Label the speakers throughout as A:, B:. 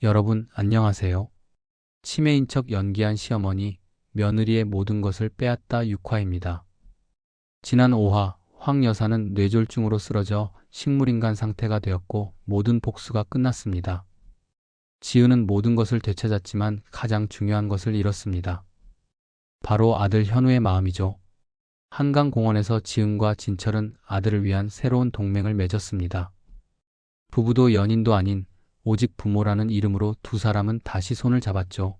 A: 여러분, 안녕하세요. 치매인 척 연기한 시어머니, 며느리의 모든 것을 빼앗다 6화입니다. 지난 5화, 황 여사는 뇌졸중으로 쓰러져 식물인간 상태가 되었고 모든 복수가 끝났습니다. 지은은 모든 것을 되찾았지만 가장 중요한 것을 잃었습니다. 바로 아들 현우의 마음이죠. 한강공원에서 지은과 진철은 아들을 위한 새로운 동맹을 맺었습니다. 부부도 연인도 아닌 오직 부모라는 이름으로 두 사람은 다시 손을 잡았죠.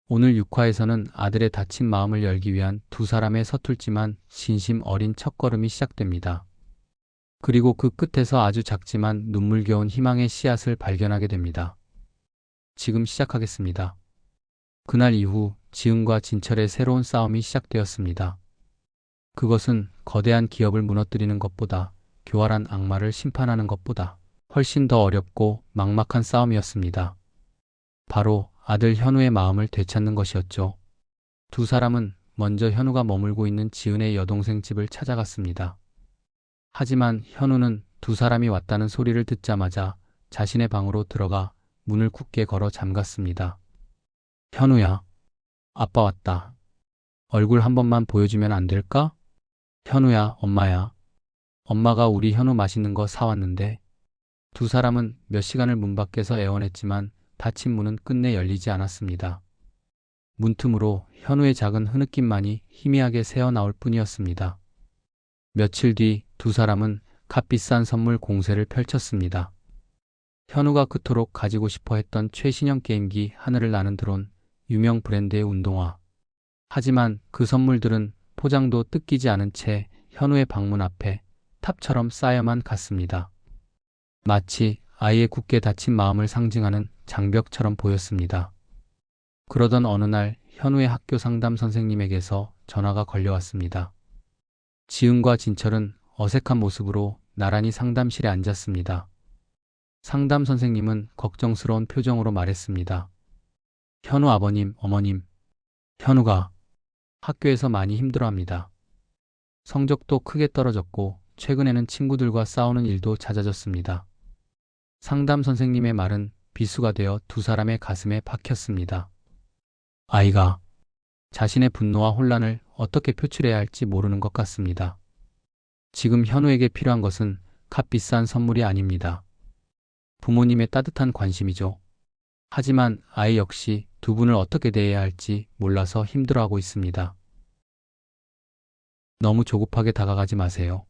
A: 오늘 6화에서는 아들의 다친 마음을 열기 위한 두 사람의 서툴지만 진심 어린 첫걸음이 시작됩니다. 그리고 그 끝에서 아주 작지만 눈물겨운 희망의 씨앗을 발견하게 됩니다. 지금 시작하겠습니다. 그날 이후 지은과 진철의 새로운 싸움이 시작되었습니다. 그것은 거대한 기업을 무너뜨리는 것보다, 교활한 악마를 심판하는 것보다 훨씬 더 어렵고 막막한 싸움이었습니다. 바로 아들 현우의 마음을 되찾는 것이었죠. 두 사람은 먼저 현우가 머물고 있는 지은의 여동생 집을 찾아갔습니다. 하지만 현우는 두 사람이 왔다는 소리를 듣자마자 자신의 방으로 들어가 문을 굳게 걸어 잠갔습니다. 현우야, 아빠 왔다. 얼굴 한 번만 보여주면 안 될까? 현우야, 엄마야. 엄마가 우리 현우 맛있는 거 사왔는데. 두 사람은 몇 시간을 문 밖에서 애원했지만 닫힌 문은 끝내 열리지 않았습니다. 문틈으로 현우의 작은 흐느낌만이 희미하게 새어나올 뿐이었습니다. 며칠 뒤 두 사람은 값비싼 선물 공세를 펼쳤습니다. 현우가 그토록 가지고 싶어 했던 최신형 게임기, 하늘을 나는 드론, 유명 브랜드의 운동화. 하지만 그 선물들은 포장도 뜯기지 않은 채 현우의 방문 앞에 탑처럼 쌓여만 갔습니다. 마치 아이의 굳게 닫힌 마음을 상징하는 장벽처럼 보였습니다. 그러던 어느 날 현우의 학교 상담 선생님에게서 전화가 걸려왔습니다. 지은과 진철은 어색한 모습으로 나란히 상담실에 앉았습니다. 상담 선생님은 걱정스러운 표정으로 말했습니다. 현우 아버님, 어머님, 현우가 학교에서 많이 힘들어합니다. 성적도 크게 떨어졌고 최근에는 친구들과 싸우는 일도 잦아졌습니다. 상담 선생님의 말은 비수가 되어 두 사람의 가슴에 박혔습니다. 아이가 자신의 분노와 혼란을 어떻게 표출해야 할지 모르는 것 같습니다. 지금 현우에게 필요한 것은 값비싼 선물이 아닙니다. 부모님의 따뜻한 관심이죠. 하지만 아이 역시 두 분을 어떻게 대해야 할지 몰라서 힘들어하고 있습니다. 너무 조급하게 다가가지 마세요.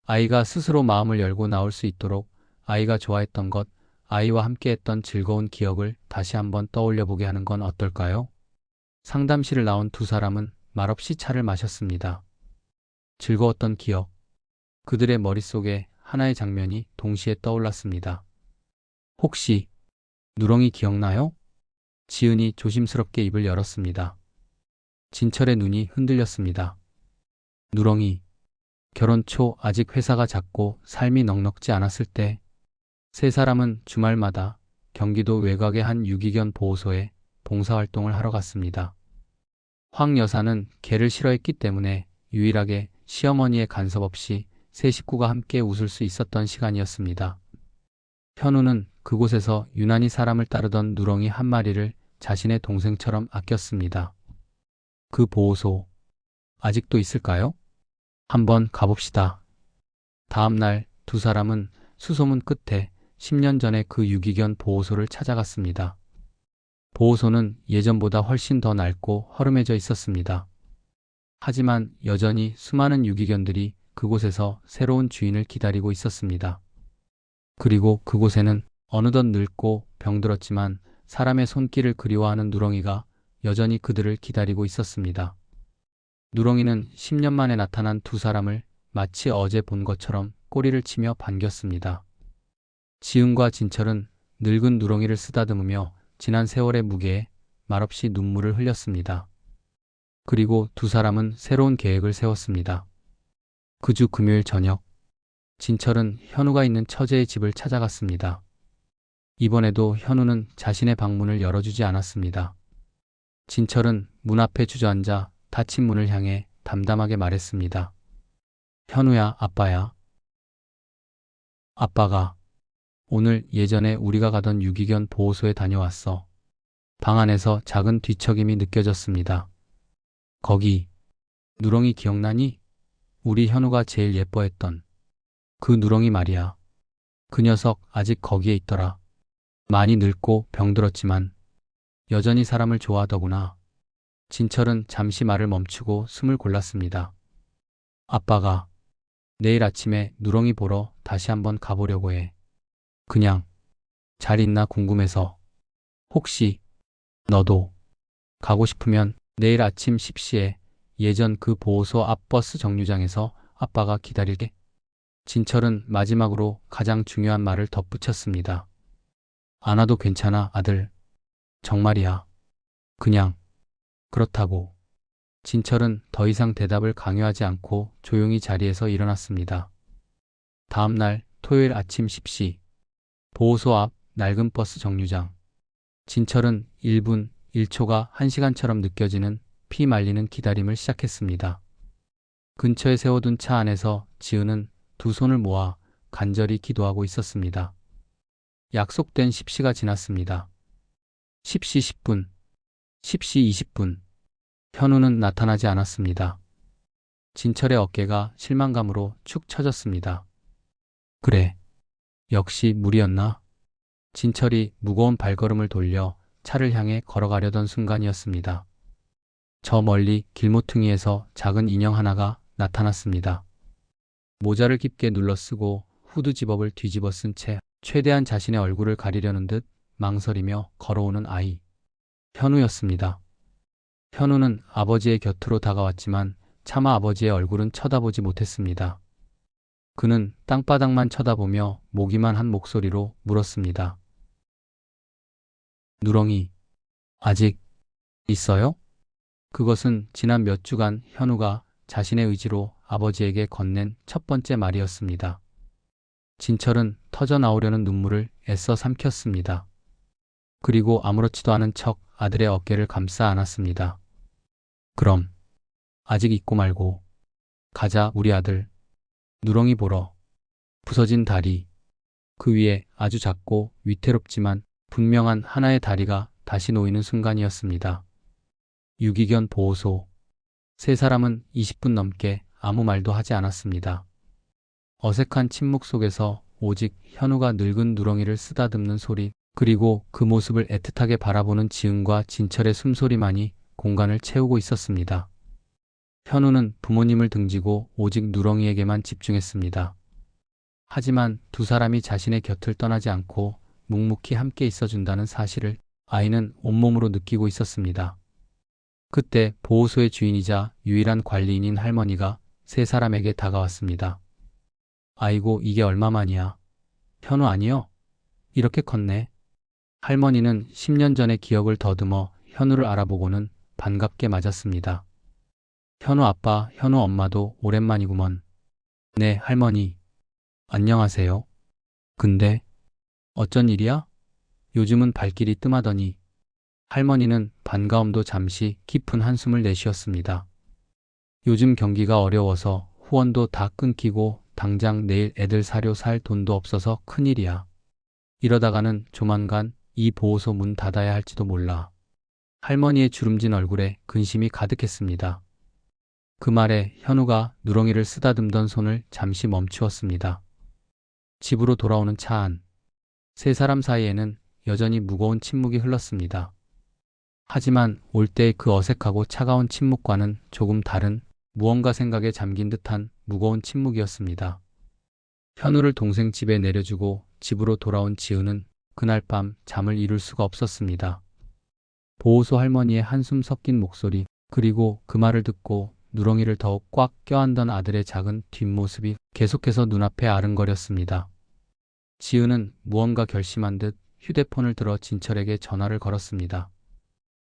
A: 아이가 스스로 마음을 열고 나올 수 있도록 아이가 좋아했던 것, 아이와 함께했던 즐거운 기억을 다시 한번 떠올려 보게 하는 건 어떨까요? 상담실을 나온 두 사람은 말없이 차를 마셨습니다. 즐거웠던 기억, 그들의 머릿속에 하나의 장면이 동시에 떠올랐습니다. 혹시 누렁이 기억나요? 지은이 조심스럽게 입을 열었습니다. 진철의 눈이 흔들렸습니다. 누렁이, 결혼 초 아직 회사가 작고 삶이 넉넉지 않았을 때 세 사람은 주말마다 경기도 외곽의 한 유기견 보호소에 봉사활동을 하러 갔습니다. 황 여사는 개를 싫어했기 때문에 유일하게 시어머니의 간섭 없이 세 식구가 함께 웃을 수 있었던 시간이었습니다. 현우는 그곳에서 유난히 사람을 따르던 누렁이 한 마리를 자신의 동생처럼 아꼈습니다. 그 보호소, 아직도 있을까요? 한번 가봅시다. 다음 날 두 사람은 수소문 끝에 10년 전에 그 유기견 보호소를 찾아갔습니다. 보호소는 예전보다 훨씬 더 낡고 허름해져 있었습니다. 하지만 여전히 수많은 유기견들이 그곳에서 새로운 주인을 기다리고 있었습니다. 그리고 그곳에는 어느덧 늙고 병들었지만 사람의 손길을 그리워하는 누렁이가 여전히 그들을 기다리고 있었습니다. 누렁이는 10년 만에 나타난 두 사람을 마치 어제 본 것처럼 꼬리를 치며 반겼습니다. 지은과 진철은 늙은 누렁이를 쓰다듬으며 지난 세월의 무게에 말없이 눈물을 흘렸습니다. 그리고 두 사람은 새로운 계획을 세웠습니다. 그 주 금요일 저녁, 진철은 현우가 있는 처제의 집을 찾아갔습니다. 이번에도 현우는 자신의 방문을 열어주지 않았습니다. 진철은 문 앞에 주저앉아 닫힌 문을 향해 담담하게 말했습니다. 현우야, 아빠야. 아빠가 오늘 예전에 우리가 가던 유기견 보호소에 다녀왔어. 방 안에서 작은 뒤척임이 느껴졌습니다. 거기, 누렁이 기억나니? 우리 현우가 제일 예뻐했던 그 누렁이 말이야. 그 녀석 아직 거기에 있더라. 많이 늙고 병들었지만 여전히 사람을 좋아하더구나. 진철은 잠시 말을 멈추고 숨을 골랐습니다. 아빠가 내일 아침에 누렁이 보러 다시 한번 가보려고 해. 그냥 잘 있나 궁금해서. 혹시 너도 가고 싶으면 내일 아침 10시에 예전 그 보호소 앞 버스 정류장에서 아빠가 기다릴게. 진철은 마지막으로 가장 중요한 말을 덧붙였습니다. 안 와도 괜찮아, 아들. 정말이야. 그냥 그렇다고. 진철은 더 이상 대답을 강요하지 않고 조용히 자리에서 일어났습니다. 다음 날 토요일 아침 10시 보호소 앞 낡은 버스 정류장. 진철은 1분 1초가 1시간처럼 느껴지는 피 말리는 기다림을 시작했습니다. 근처에 세워둔 차 안에서 지은은 두 손을 모아 간절히 기도하고 있었습니다. 약속된 10시가 지났습니다. 10시 10분, 10시 20분. 현우는 나타나지 않았습니다. 진철의 어깨가 실망감으로 축 처졌습니다. 그래, 역시 무리였나? 진철이 무거운 발걸음을 돌려 차를 향해 걸어가려던 순간이었습니다. 저 멀리 길모퉁이에서 작은 인형 하나가 나타났습니다. 모자를 깊게 눌러쓰고 후드 집업을 뒤집어 쓴 채 최대한 자신의 얼굴을 가리려는 듯 망설이며 걸어오는 아이. 현우였습니다. 현우는 아버지의 곁으로 다가왔지만 차마 아버지의 얼굴은 쳐다보지 못했습니다. 그는 땅바닥만 쳐다보며 모기만 한 목소리로 물었습니다. 누렁이, 아직 있어요? 그것은 지난 몇 주간 현우가 자신의 의지로 아버지에게 건넨 첫 번째 말이었습니다. 진철은 터져 나오려는 눈물을 애써 삼켰습니다. 그리고 아무렇지도 않은 척 아들의 어깨를 감싸 안았습니다. 그럼 아직 있고 말고 가자 우리 아들. 누렁이 보러. 부서진 다리. 그 위에 아주 작고 위태롭지만 분명한 하나의 다리가 다시 놓이는 순간이었습니다. 유기견 보호소. 세 사람은 20분 넘게 아무 말도 하지 않았습니다. 어색한 침묵 속에서 오직 현우가 늙은 누렁이를 쓰다듬는 소리, 그리고 그 모습을 애틋하게 바라보는 지은과 진철의 숨소리만이 공간을 채우고 있었습니다. 현우는 부모님을 등지고 오직 누렁이에게만 집중했습니다. 하지만 두 사람이 자신의 곁을 떠나지 않고 묵묵히 함께 있어준다는 사실을 아이는 온몸으로 느끼고 있었습니다. 그때 보호소의 주인이자 유일한 관리인인 할머니가 세 사람에게 다가왔습니다. 아이고, 이게 얼마만이야. 현우 아니여? 이렇게 컸네. 할머니는 10년 전의 기억을 더듬어 현우를 알아보고는 반갑게 맞았습니다. 현우 아빠, 현우 엄마도 오랜만이구먼. 네, 할머니. 안녕하세요. 근데 어쩐 일이야? 요즘은 발길이 뜸하더니. 할머니는 반가움도 잠시 깊은 한숨을 내쉬었습니다. 요즘 경기가 어려워서 후원도 다 끊기고 당장 내일 애들 사료 살 돈도 없어서 큰일이야. 이러다가는 조만간 이 보호소 문 닫아야 할지도 몰라. 할머니의 주름진 얼굴에 근심이 가득했습니다. 그 말에 현우가 누렁이를 쓰다듬던 손을 잠시 멈추었습니다. 집으로 돌아오는 차 안. 세 사람 사이에는 여전히 무거운 침묵이 흘렀습니다. 하지만 올 때의 그 어색하고 차가운 침묵과는 조금 다른 무언가 생각에 잠긴 듯한 무거운 침묵이었습니다. 현우를 동생 집에 내려주고 집으로 돌아온 지은은 그날 밤 잠을 이룰 수가 없었습니다. 보호소 할머니의 한숨 섞인 목소리, 그리고 그 말을 듣고 누렁이를 더욱 꽉 껴안던 아들의 작은 뒷모습이 계속해서 눈앞에 아른거렸습니다. 지은은 무언가 결심한 듯 휴대폰을 들어 진철에게 전화를 걸었습니다.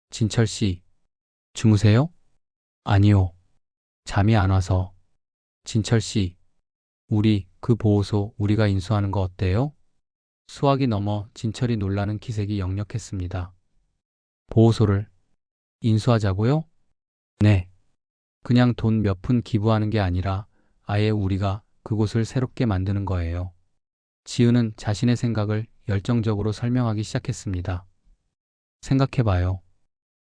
A: 진철 씨, 주무세요? 아니요. 잠이 안 와서. 진철 씨, 우리 그 보호소 우리가 인수하는 거 어때요? 수학이 넘어 진철이 놀라는 기색이 역력했습니다. 보호소를 인수하자고요? 네. 그냥 돈 몇 푼 기부하는 게 아니라 아예 우리가 그곳을 새롭게 만드는 거예요. 지은은 자신의 생각을 열정적으로 설명하기 시작했습니다. 생각해봐요.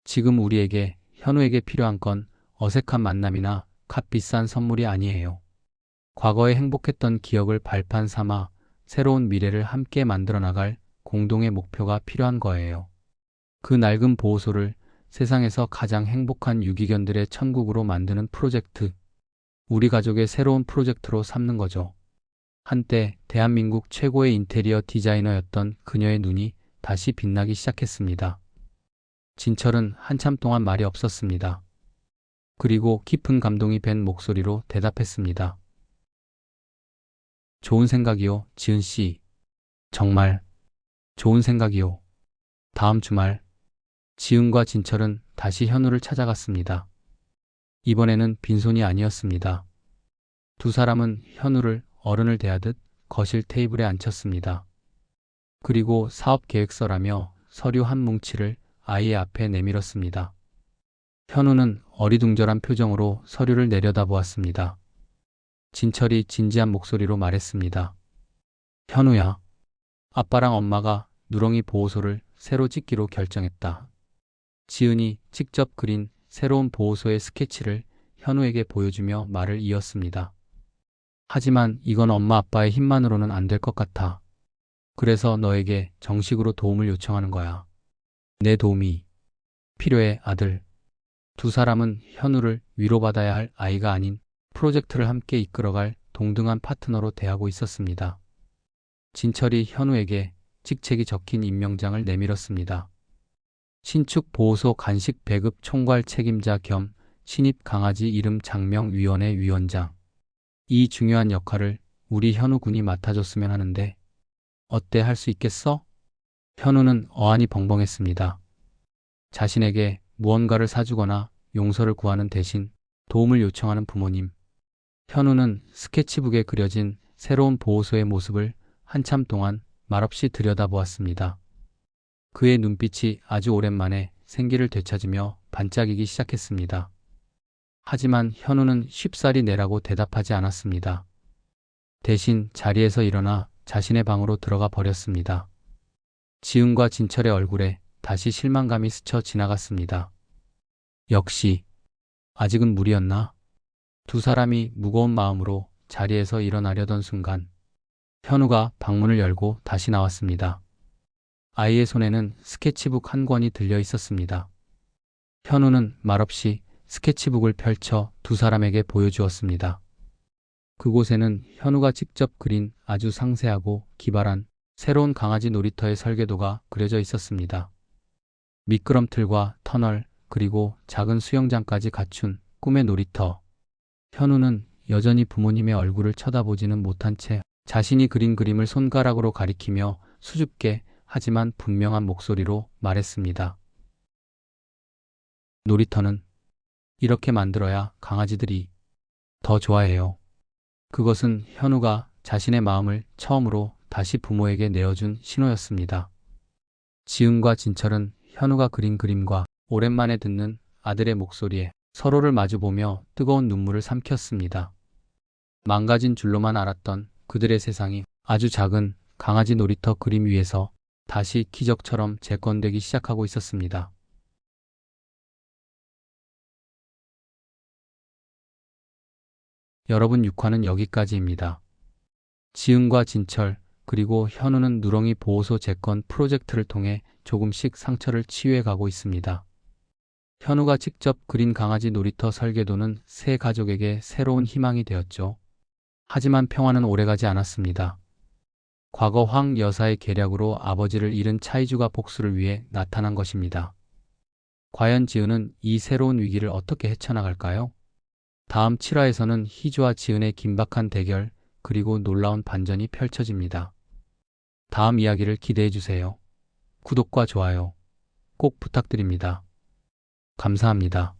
A: 지금 우리에게, 현우에게 필요한 건 어색한 만남이나 값비싼 선물이 아니에요. 과거에 행복했던 기억을 발판 삼아 새로운 미래를 함께 만들어 나갈 공동의 목표가 필요한 거예요. 그 낡은 보호소를 세상에서 가장 행복한 유기견들의 천국으로 만드는 프로젝트, 우리 가족의 새로운 프로젝트로 삼는 거죠. 한때 대한민국 최고의 인테리어 디자이너였던 그녀의 눈이 다시 빛나기 시작했습니다. 진철은 한참 동안 말이 없었습니다. 그리고 깊은 감동이 밴 목소리로 대답했습니다. 좋은 생각이요, 지은 씨. 정말 좋은 생각이요. 다음 주말, 지은과 진철은 다시 현우를 찾아갔습니다. 이번에는 빈손이 아니었습니다. 두 사람은 현우를 어른을 대하듯 거실 테이블에 앉혔습니다. 그리고 사업 계획서라며 서류 한 뭉치를 아이의 앞에 내밀었습니다. 현우는 어리둥절한 표정으로 서류를 내려다보았습니다. 진철이 진지한 목소리로 말했습니다. 현우야, 아빠랑 엄마가 누렁이 보호소를 새로 짓기로 결정했다. 지은이 직접 그린 새로운 보호소의 스케치를 현우에게 보여주며 말을 이었습니다. 하지만 이건 엄마 아빠의 힘만으로는 안 될 것 같아. 그래서 너에게 정식으로 도움을 요청하는 거야. 내 도움이 필요해, 아들. 두 사람은 현우를 위로받아야 할 아이가 아닌 프로젝트를 함께 이끌어갈 동등한 파트너로 대하고 있었습니다. 진철이 현우에게 직책이 적힌 임명장을 내밀었습니다. 신축 보호소 간식 배급 총괄 책임자 겸 신입 강아지 이름 장명 위원회 위원장. 이 중요한 역할을 우리 현우 군이 맡아줬으면 하는데 어때, 할 수 있겠어? 현우는 어안이 벙벙했습니다. 자신에게 무언가를 사주거나 용서를 구하는 대신 도움을 요청하는 부모님. 현우는 스케치북에 그려진 새로운 보호소의 모습을 한참 동안 말없이 들여다보았습니다. 그의 눈빛이 아주 오랜만에 생기를 되찾으며 반짝이기 시작했습니다. 하지만 현우는 쉽사리 내라고 대답하지 않았습니다. 대신 자리에서 일어나 자신의 방으로 들어가 버렸습니다. 지은과 진철의 얼굴에 다시 실망감이 스쳐 지나갔습니다. 역시 아직은 무리였나? 두 사람이 무거운 마음으로 자리에서 일어나려던 순간 현우가 방문을 열고 다시 나왔습니다. 아이의 손에는 스케치북 한 권이 들려 있었습니다. 현우는 말없이 스케치북을 펼쳐 두 사람에게 보여주었습니다. 그곳에는 현우가 직접 그린 아주 상세하고 기발한 새로운 강아지 놀이터의 설계도가 그려져 있었습니다. 미끄럼틀과 터널, 그리고 작은 수영장까지 갖춘 꿈의 놀이터. 현우는 여전히 부모님의 얼굴을 쳐다보지는 못한 채 자신이 그린 그림을 손가락으로 가리키며 수줍게 하지만 분명한 목소리로 말했습니다. 놀이터는 이렇게 만들어야 강아지들이 더 좋아해요. 그것은 현우가 자신의 마음을 처음으로 다시 부모에게 내어준 신호였습니다. 지은과 진철은 현우가 그린 그림과 오랜만에 듣는 아들의 목소리에 서로를 마주보며 뜨거운 눈물을 삼켰습니다. 망가진 줄로만 알았던 그들의 세상이 아주 작은 강아지 놀이터 그림 위에서 다시 기적처럼 재건되기 시작하고 있었습니다. 여러분, 6화는 여기까지입니다. 지은과 진철, 그리고 현우는 누렁이 보호소 재건 프로젝트를 통해 조금씩 상처를 치유해 가고 있습니다. 현우가 직접 그린 강아지 놀이터 설계도는 세 가족에게 새로운 희망이 되었죠. 하지만 평화는 오래가지 않았습니다. 과거 황 여사의 계략으로 아버지를 잃은 차이주가 복수를 위해 나타난 것입니다. 과연 지은은 이 새로운 위기를 어떻게 헤쳐나갈까요? 다음 7화에서는 희주와 지은의 긴박한 대결, 그리고 놀라운 반전이 펼쳐집니다. 다음 이야기를 기대해주세요. 구독과 좋아요 꼭 부탁드립니다. 감사합니다.